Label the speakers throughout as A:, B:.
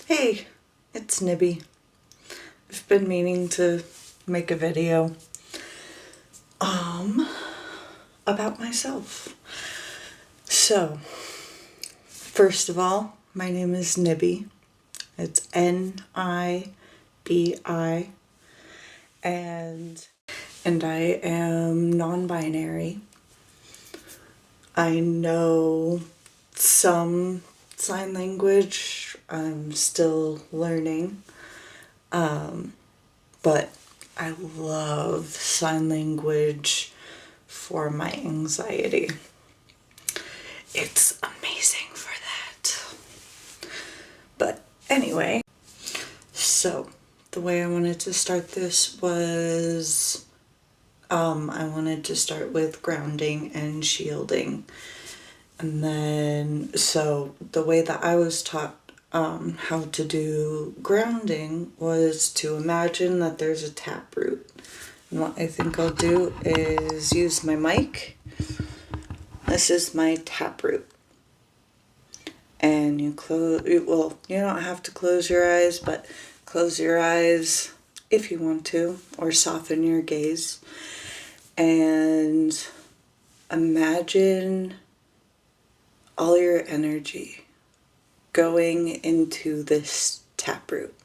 A: Hey, it's Nibi. I've been meaning to make a video about myself. So, first of all, my name is Nibi. It's Nibi, and I am non-binary. I know some sign language. I'm still learning. But I love sign language for my anxiety. It's amazing for that. But anyway, so the way I wanted to start this was I wanted to start with grounding and shielding. And then, so the way that I was taught how to do grounding was to imagine that there's a taproot. And what I think I'll do is use my mic. This is my taproot. And you close, well, you don't have to close your eyes, but close your eyes if you want to, or soften your gaze. And imagine all your energy going into this taproot.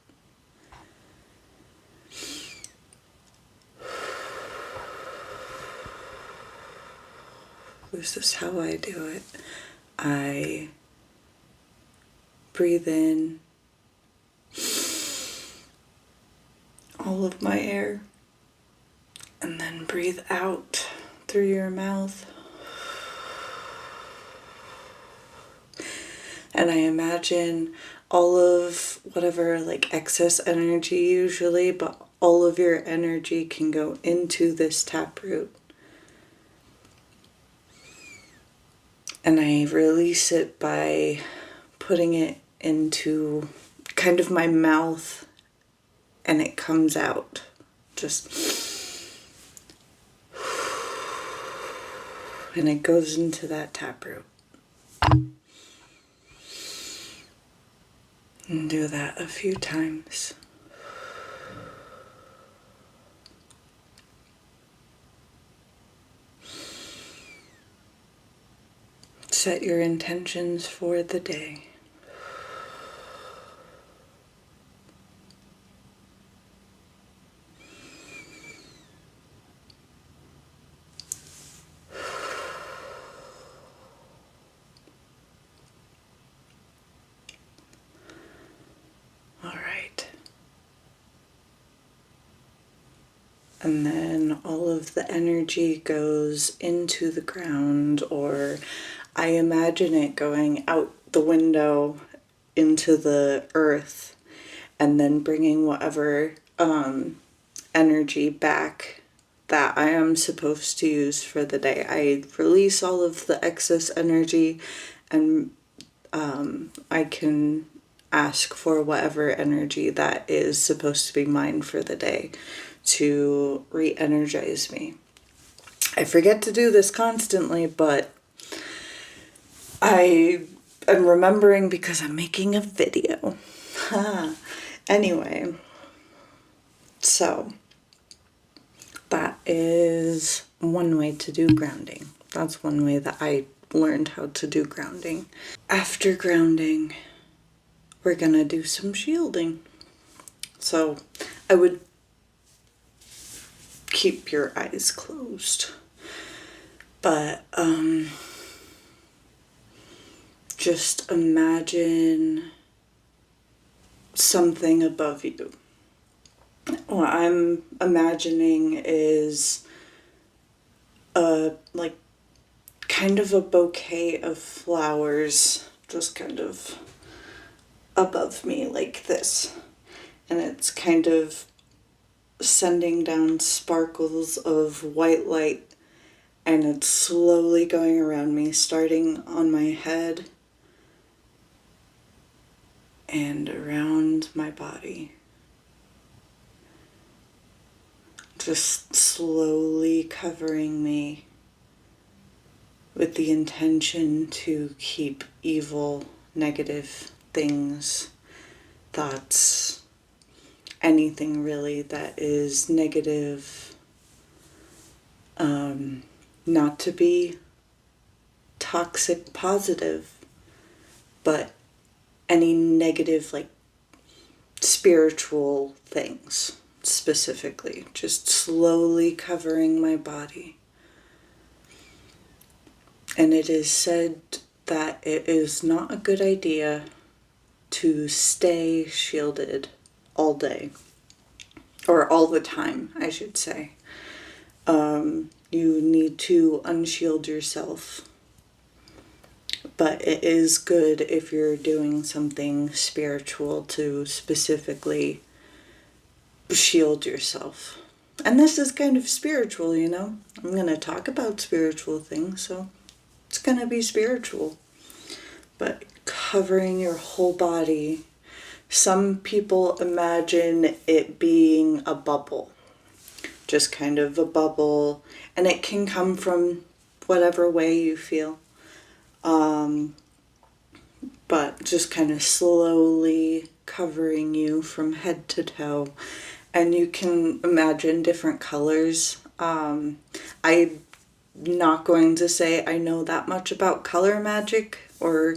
A: This is how I do it. I breathe in all of my air and then breathe out through your mouth. And I imagine all of whatever like excess energy usually, but all of your energy can go into this taproot. And I release it by putting it into kind of my mouth, and it comes out. Just, and it goes into that taproot. And do that a few times. Set your intentions for the day. All right. And then all of the energy goes into the ground, or I imagine it going out the window into the earth, and then bringing whatever energy back that I am supposed to use for the day. I release all of the excess energy, and I can ask for whatever energy that is supposed to be mine for the day to re-energize me. I forget to do this constantly, but I am remembering because I'm making a video. Anyway, so that is one way to do grounding. That's one way that I learned how to do grounding. After grounding, we're gonna do some shielding. So I would keep your eyes closed, but just imagine something above you. What I'm imagining is like kind of a bouquet of flowers just kind of above me like this, and it's kind of sending down sparkles of white light, and it's slowly going around me, starting on my head and around my body, just slowly covering me with the intention to keep evil, negative things, thoughts, anything really that is negative, not to be toxic positive, but any negative, like spiritual things specifically, just slowly covering my body. And it is said that it is not a good idea to stay shielded all day, or all the time, I should say. You need to unshield yourself. But it is good if you're doing something spiritual to specifically shield yourself. And this is kind of spiritual, you know? I'm going to talk about spiritual things, so it's going to be spiritual. But covering your whole body, some people imagine it being a bubble. Just kind of a bubble. And it can come from whatever way you feel. But just kind of slowly covering you from head to toe. And you can imagine different colors. I'm not going to say I know that much about color magic or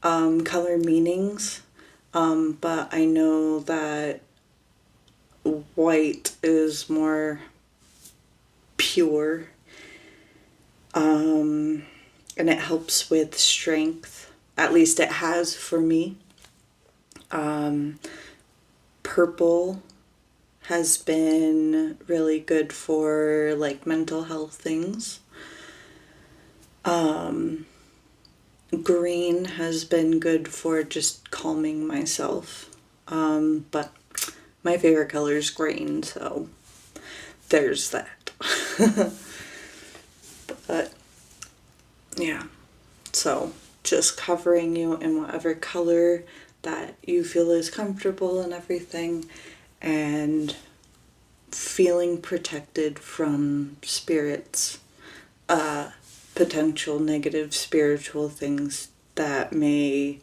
A: color meanings, but I know that white is more pure, and it helps with strength. At least it has for me. Purple has been really good for like mental health things. Green has been good for just calming myself. But my favorite color is green, so there's that. But yeah, so just covering you in whatever color that you feel is comfortable and everything, and feeling protected from spirits, potential negative spiritual things that may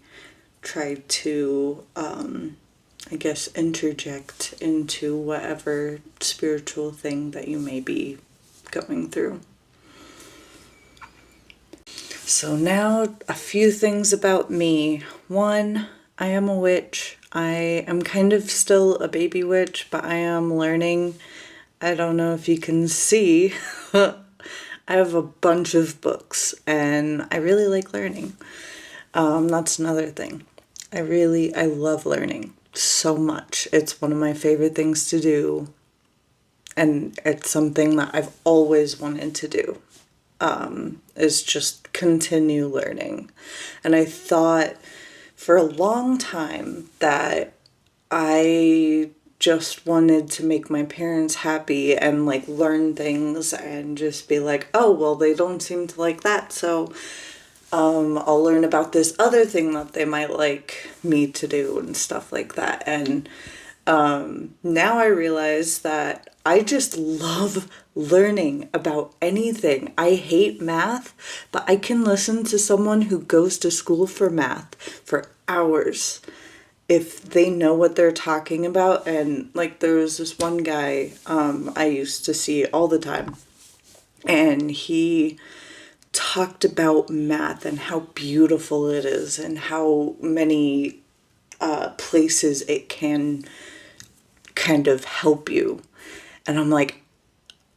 A: try to, I guess, interject into whatever spiritual thing that you may be going through. So now a few things about me. One, I am a witch. I am kind of still a baby witch, but I am learning. I don't know if you can see. I have a bunch of books and I really like learning. That's another thing. I love learning so much. It's one of my favorite things to do. And it's something that I've always wanted to do. Is just continue learning. And I thought for a long time that I just wanted to make my parents happy and like learn things and just be like, oh, well, they don't seem to like that, so I'll learn about this other thing that they might like me to do and stuff like that. And now I realize that I just love learning about anything. I hate math, but I can listen to someone who goes to school for math for hours if they know what they're talking about. And like there was this one guy I used to see all the time, and he talked about math and how beautiful it is and how many places it can kind of help you. And I'm like,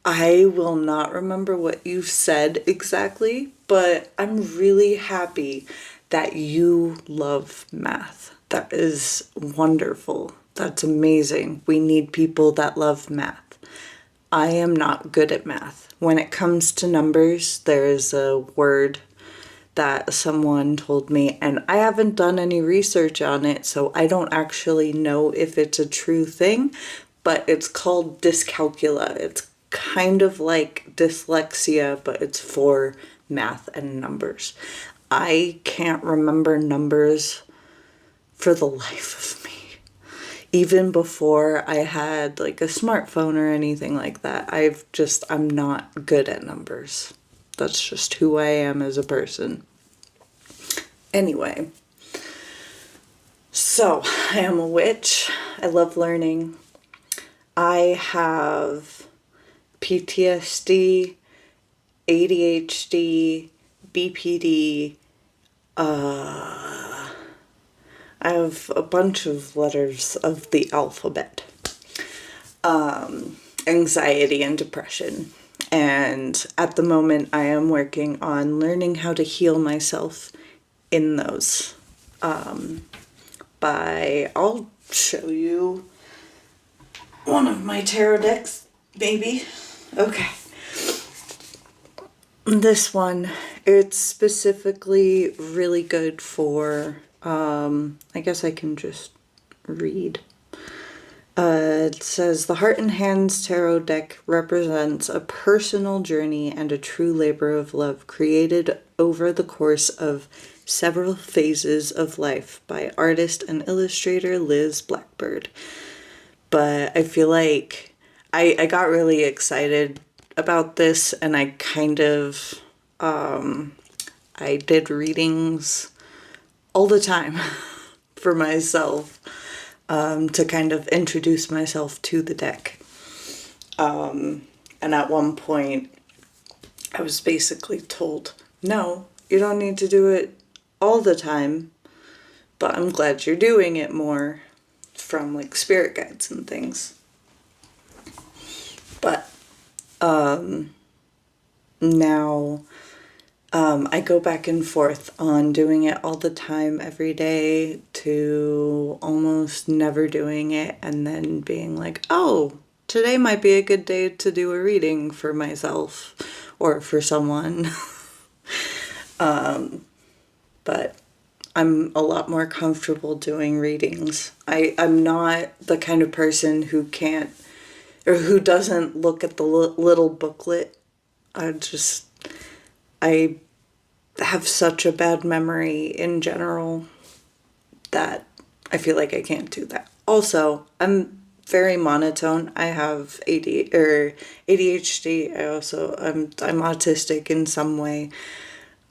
A: I will not remember what you said exactly, but I'm really happy that you love math. That is wonderful. That's amazing. We need people that love math. I am not good at math. When it comes to numbers, there is a word that someone told me, and I haven't done any research on it, so I don't actually know if it's a true thing, but it's called dyscalculia. It's kind of like dyslexia, but it's for math and numbers. I can't remember numbers for the life of me. Even before I had like a smartphone or anything like that, I'm not good at numbers. That's just who I am as a person. Anyway, so I am a witch. I love learning. I have PTSD, ADHD, BPD. I have a bunch of letters of the alphabet. Anxiety and depression. And at the moment, I am working on learning how to heal myself in those. I'll show you one of my tarot decks, maybe. Okay. This one, it's specifically really good for, I guess I can just read. It says, the Heart and Hands Tarot deck represents a personal journey and a true labor of love created over the course of several phases of life by artist and illustrator Liz Blackbird. But I feel like I got really excited about this, and I kind of, I did readings all the time for myself. To kind of introduce myself to the deck. And at one point, I was basically told, no, you don't need to do it all the time, but I'm glad you're doing it more, from like spirit guides and things. But now I go back and forth on doing it all the time every day to almost never doing it, and then being like, oh, today might be a good day to do a reading for myself or for someone. But I'm a lot more comfortable doing readings. I'm not the kind of person who can't, or who doesn't look at the little booklet. I have such a bad memory in general that I feel like I can't do that. Also, I'm very monotone. I have ADHD. I'm autistic in some way.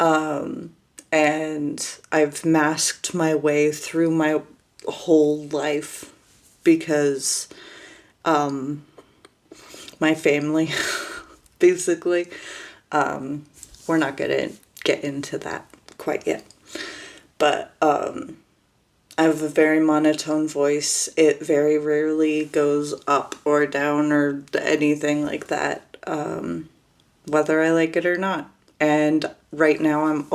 A: And I've masked my way through my whole life because my family, basically, we're not gonna get into that quite yet. But I have a very monotone voice. It very rarely goes up or down or anything like that, whether I like it or not. And right now I'm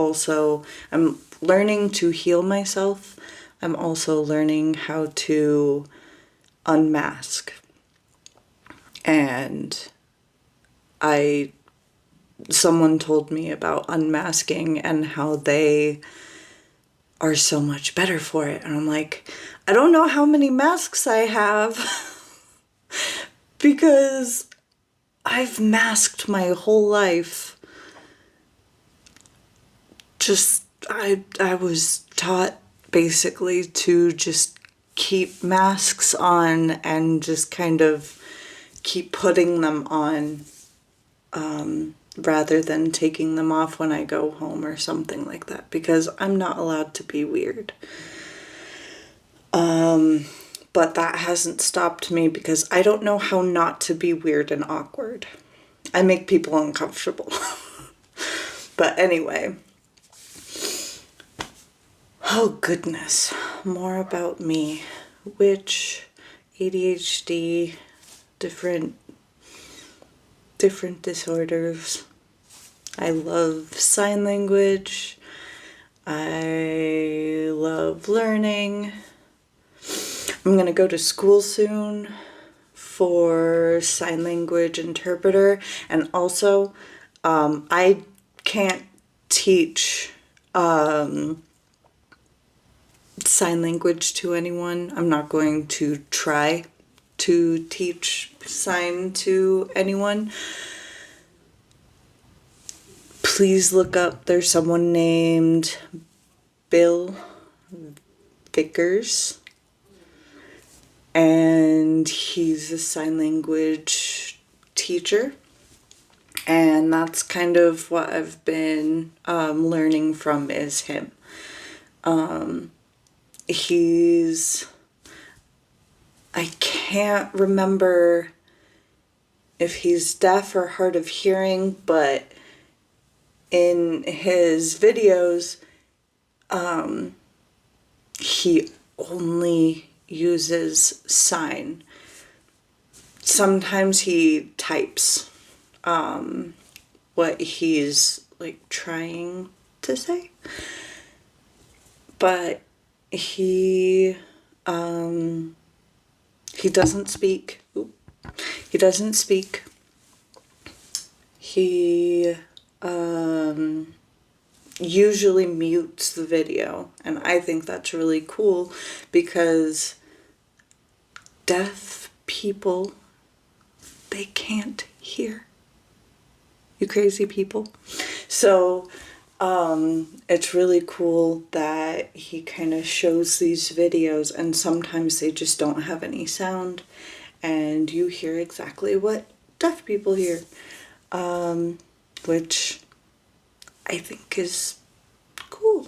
A: learning to heal myself. I'm also learning how to unmask. And someone told me about unmasking and how they are so much better for it. And I'm like, I don't know how many masks I have because I've masked my whole life. I was taught basically to just keep masks on and just kind of keep putting them on, rather than taking them off when I go home or something like that, because I'm not allowed to be weird. But that hasn't stopped me because I don't know how not to be weird and awkward. I make people uncomfortable. But anyway. Oh goodness, more about me. Witch, ADHD, different disorders. I love sign language. I love learning. I'm gonna go to school soon for sign language interpreter, and also I can't teach sign language to anyone. I'm not going to try to teach sign to anyone. Please look up, there's someone named Bill Vickers, and he's a sign language teacher. And that's kind of what I've been learning from is him. I can't remember if he's deaf or hard of hearing, but in his videos, he only uses sign. Sometimes he types what he's like trying to say, but he doesn't speak. He doesn't speak. He usually mutes the video, and I think that's really cool because deaf people, they can't hear. You crazy people. So it's really cool that he kind of shows these videos, and sometimes they just don't have any sound, and you hear exactly what deaf people hear, which I think is cool.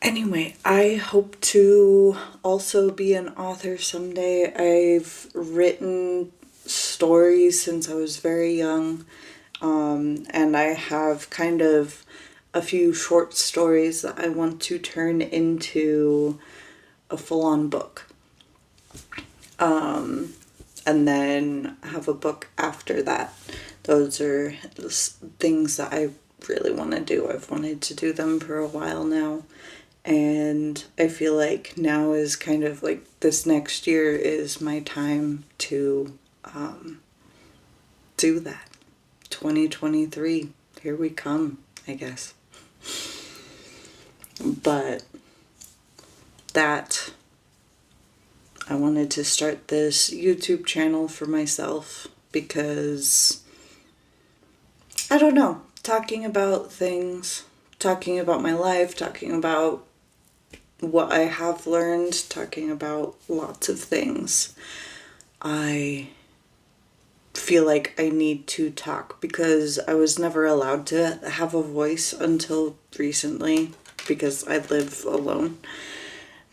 A: Anyway, I hope to also be an author someday. I've written stories since I was very young, and I have kind of a few short stories that I want to turn into a full-on book. And then have a book after that. Those are things that I really want to do. I've wanted to do them for a while now. And I feel like now is kind of like this next year is my time to do that. 2023, here we come, I guess. But that, I wanted to start this YouTube channel for myself because, I don't know, talking about things, talking about my life, talking about what I have learned, talking about lots of things. I feel like I need to talk because I was never allowed to have a voice until recently because I live alone.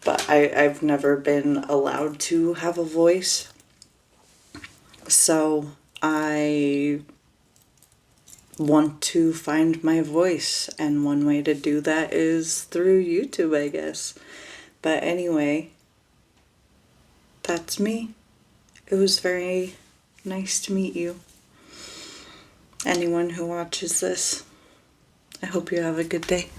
A: But I've never been allowed to have a voice. So I want to find my voice, and one way to do that is through YouTube, I guess. But anyway, that's me. It was very nice to meet you. Anyone who watches this, I hope you have a good day.